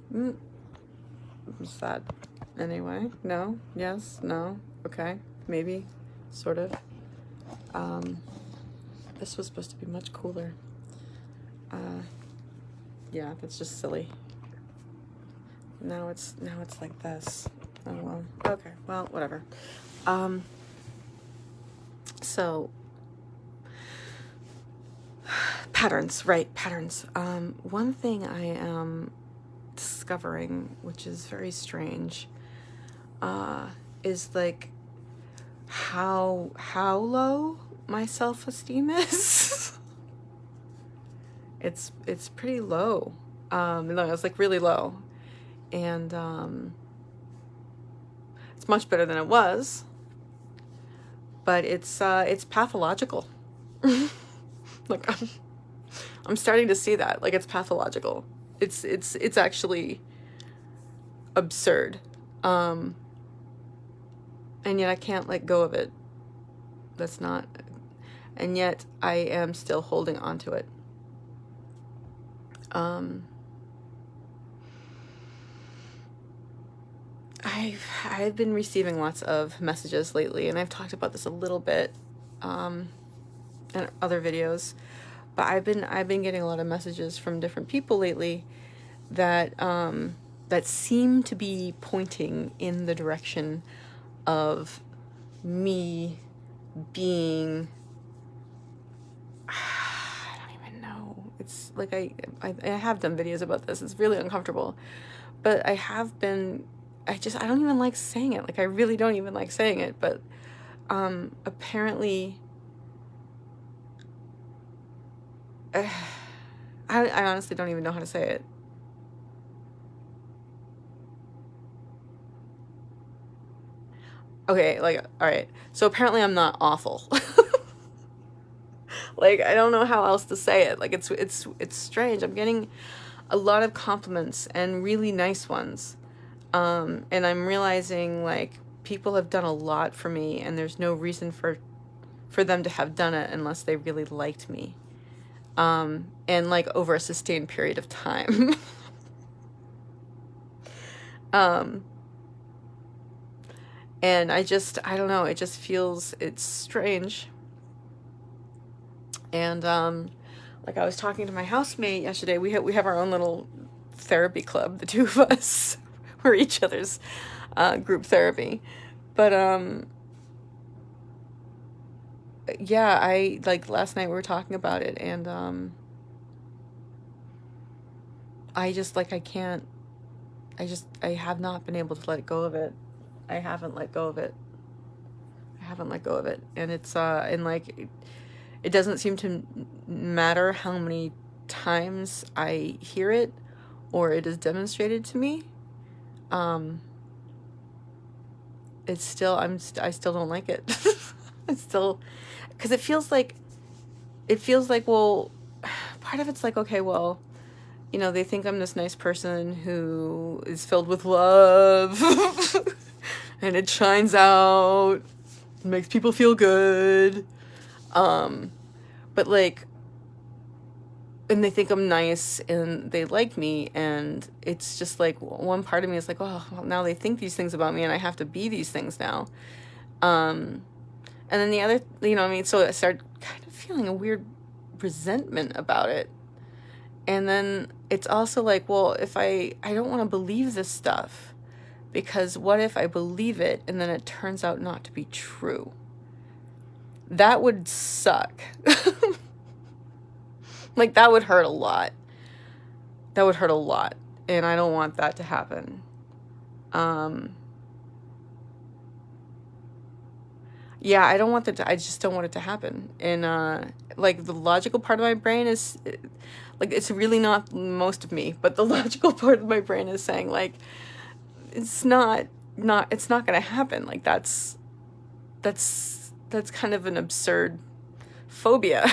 What's that? Anyway, no, yes, no, okay, maybe, sort of. This was supposed to be much cooler. Yeah, that's just silly. Now it's like this. Oh well. Okay. Well, whatever. So patterns, right? Patterns. One thing I am discovering, which is very strange, is like how low my self-esteem is. It's pretty low. No, it's like really low, and it's much better than it was, but it's pathological. Like I'm starting to see that, like, it's pathological. It's actually absurd, and yet I can't let go of it. That's not, and yet I am still holding on to it. I've been receiving lots of messages lately, and I've talked about this a little bit in other videos, but I've been getting a lot of messages from different people lately that that seem to be pointing in the direction of me being, I don't even know. It's like I have done videos about this. It's really uncomfortable, but I don't even like saying it. Like, I really don't even like saying it, but apparently I honestly don't even know how to say it. Okay, like, all right. So apparently I'm not awful. Like, I don't know how else to say it. Like, it's strange. I'm getting a lot of compliments and really nice ones. And I'm realizing, like, people have done a lot for me, and there's no reason for them to have done it unless they really liked me. And like over a sustained period of time. And I don't know, it just feels, it's strange. And like, I was talking to my housemate yesterday. We have our own little therapy club, the two of us. We're each other's group therapy. But yeah, I, like, last night we were talking about it, and I just, like, I have not been able to let go of it. I haven't let go of it. And it's and like, it doesn't seem to matter how many times I hear it or it is demonstrated to me. It's still, I still don't like it. It's still, because it feels like, well, part of it's like, okay, well, you know, they think I'm this nice person who is filled with love and it shines out, makes people feel good. But like, and they think I'm nice and they like me, and it's just like, one part of me is like, oh, well, now they think these things about me and I have to be these things now. And then the other, you know, I mean, so I started kind of feeling a weird resentment about it. And then it's also like, well, if I don't want to believe this stuff, because what if I believe it and then it turns out not to be true? That would suck. Like, that would hurt a lot. And I don't want that to happen. Yeah, I don't want that I just don't want it to happen. And like, the logical part of my brain is, like, it's really not most of me, but the logical part of my brain is saying, like, it's not gonna happen. Like, that's kind of an absurd phobia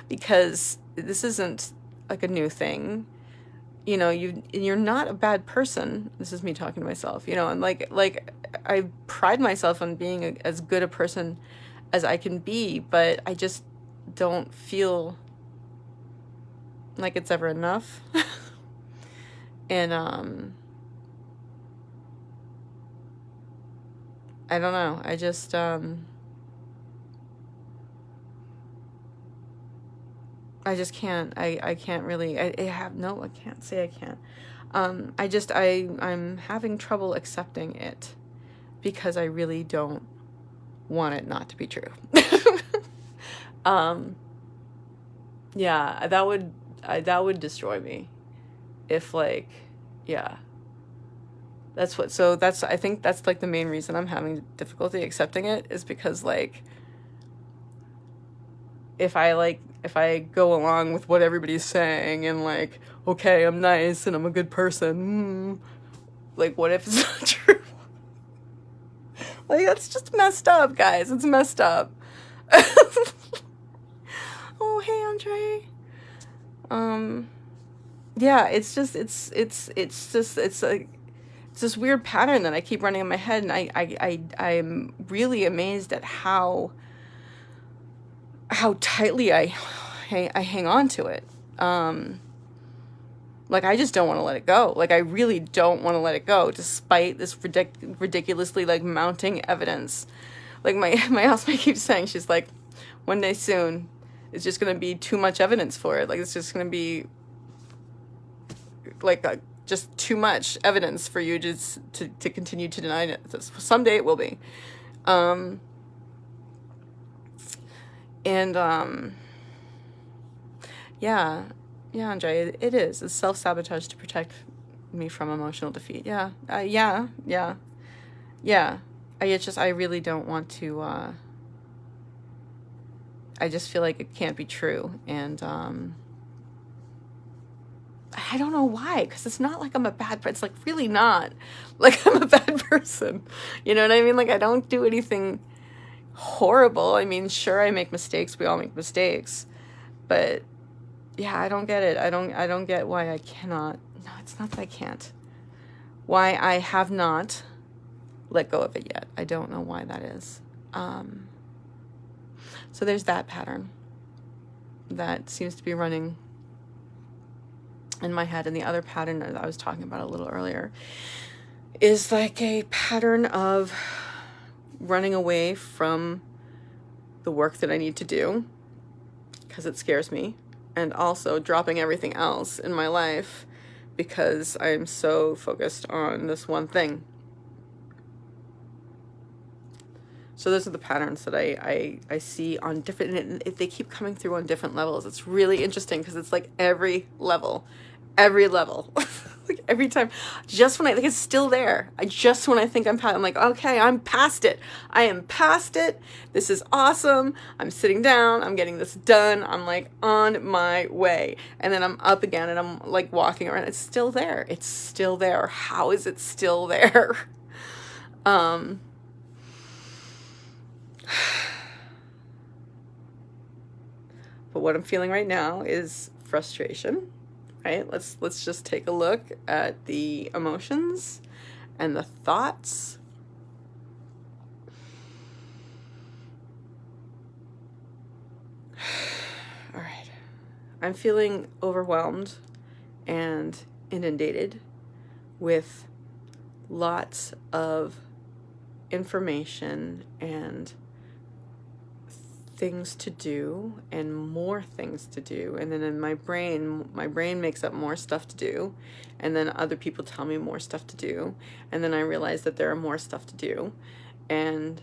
because this isn't like a new thing. You know, you're not a bad person. This is me talking to myself, you know, and like I pride myself on being as good a person as I can be, but I just don't feel like it's ever enough. And I don't know. I just can't. I can't really. I have no. I can't say I can't. I'm having trouble accepting it because I really don't want it not to be true. Yeah, that would destroy me if, like, yeah. I think that's like the main reason I'm having difficulty accepting it, is because, like, if I go along with what everybody's saying and, like, okay, I'm nice and I'm a good person, like, what if it's not true? Like, that's just messed up, guys. It's messed up. Oh, hey, Andre. Yeah, it's just it's this weird pattern that I keep running in my head, and I'm really amazed at how tightly I hang on to it. Like, I just don't want to let it go. Like, I really don't want to let it go, despite this ridiculously, like, mounting evidence. Like, my housemate keeps saying, she's like, one day soon, it's just going to be too much evidence for it. Like, it's just going to be, like, just too much evidence for you to continue to deny it. Someday it will be. Yeah, Andre, it is. It's self-sabotage to protect me from emotional defeat. Yeah. Yeah. I really don't want to, I just feel like it can't be true. And, I don't know why, because it's not like I'm a bad person. It's, like, really not like I'm a bad person. You know what I mean? Like, I don't do anything horrible. I mean, sure, I make mistakes. We all make mistakes. But yeah, I don't get it. I don't get why I cannot. No, it's not that I can't. Why I have not let go of it yet. I don't know why that is. So there's that pattern that seems to be running in my head. And the other pattern that I was talking about a little earlier is like a pattern of running away from the work that I need to do because it scares me, and also dropping everything else in my life because I'm so focused on this one thing. So those are the patterns that I see on different, and they keep coming through on different levels. It's really interesting because it's like every level. Like, every time, just when I think it's still there, when I think I'm like, okay, I'm past it. I am past it. This is awesome. I'm sitting down. I'm getting this done. I'm, like, on my way. And then I'm up again and I'm, like, walking around. It's still there. It's still there. How is it still there? But what I'm feeling right now is frustration. Right? Let's just take a look at the emotions and the thoughts. All right. I'm feeling overwhelmed and inundated with lots of information and things to do and more things to do, and then in my brain makes up more stuff to do, and then other people tell me more stuff to do, and then I realize that there are more stuff to do, and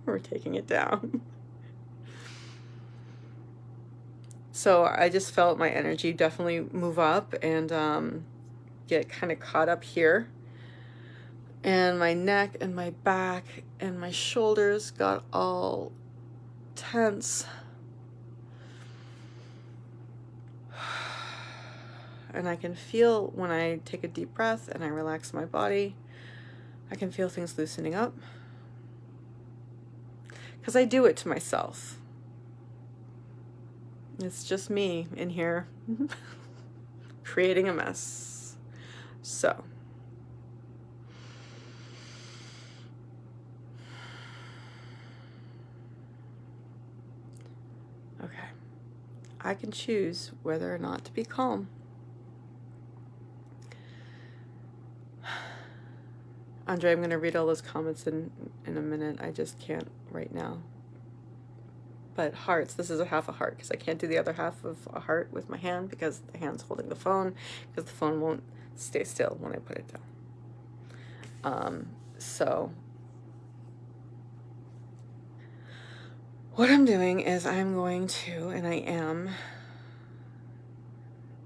we're taking it down. So I just felt my energy definitely move up and get kind of caught up here. And my neck and my back and my shoulders got all tense. And I can feel when I take a deep breath and I relax my body, I can feel things loosening up. Because I do it to myself. It's just me in here creating a mess. So. Okay. I can choose whether or not to be calm. Andre, I'm going to read all those comments in a minute. I just can't right now. But hearts, this is a half a heart because I can't do the other half of a heart with my hand because the hand's holding the phone, because the phone won't stay still when I put it down. So what I'm doing is I'm going to, and I am,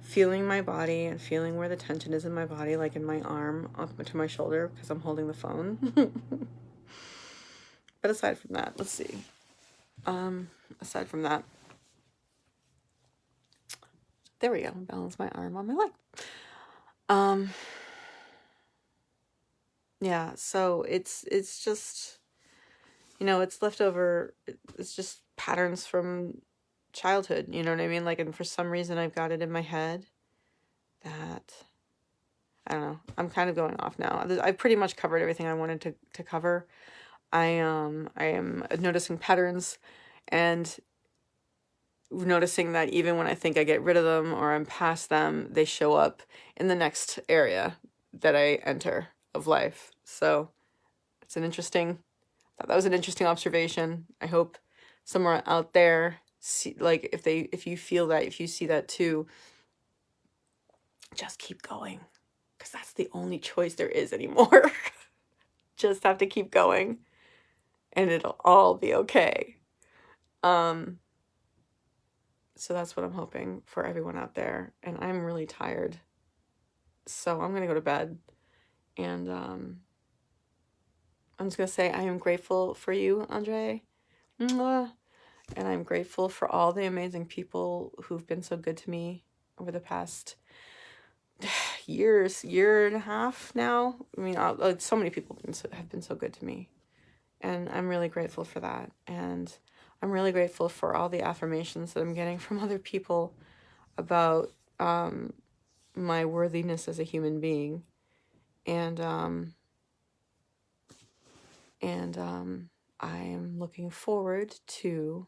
feeling my body and feeling where the tension is in my body, like in my arm up to my shoulder because I'm holding the phone. But aside from that, let's see. Aside from that, there we go. Balance my arm on my leg. Yeah, so it's just, it's leftover. It's just patterns from childhood, you know what I mean? Like, and for some reason I've got it in my head that, I don't know, I'm kind of going off now. I've pretty much covered everything I wanted to cover. I am noticing patterns and noticing that even when I think I get rid of them or I'm past them, they show up in the next area that I enter of life. So it's I thought that was an interesting observation. I hope somewhere out there, like if you feel that, if you see that too, just keep going, because that's the only choice there is anymore. Just have to keep going and it'll all be okay. So that's what I'm hoping for everyone out there. And I'm really tired, so I'm gonna go to bed. And I'm just gonna say I am grateful for you, Andre. Mwah. And I'm grateful for all the amazing people who've been so good to me over the past year and a half now. I mean, so many people have been so good to me. And I'm really grateful for that. And I'm really grateful for all the affirmations that I'm getting from other people about my worthiness as a human being. And I am looking forward to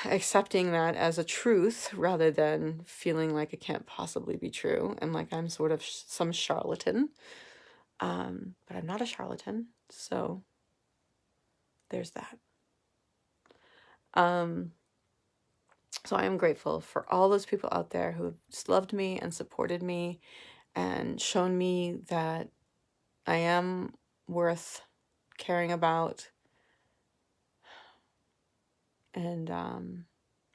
accepting that as a truth rather than feeling like it can't possibly be true and like I'm sort of some charlatan. But I'm not a charlatan, so there's that. So I am grateful for all those people out there who have loved me and supported me and shown me that I am worth caring about, and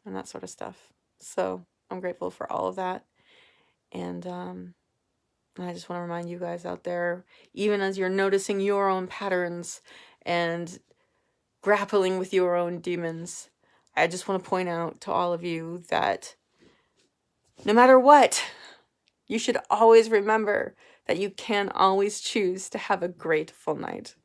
that sort of stuff. So I'm grateful for all of that. And I just want to remind you guys out there, even as you're noticing your own patterns and grappling with your own demons, I just want to point out to all of you that no matter what, you should always remember that you can always choose to have a grateful night.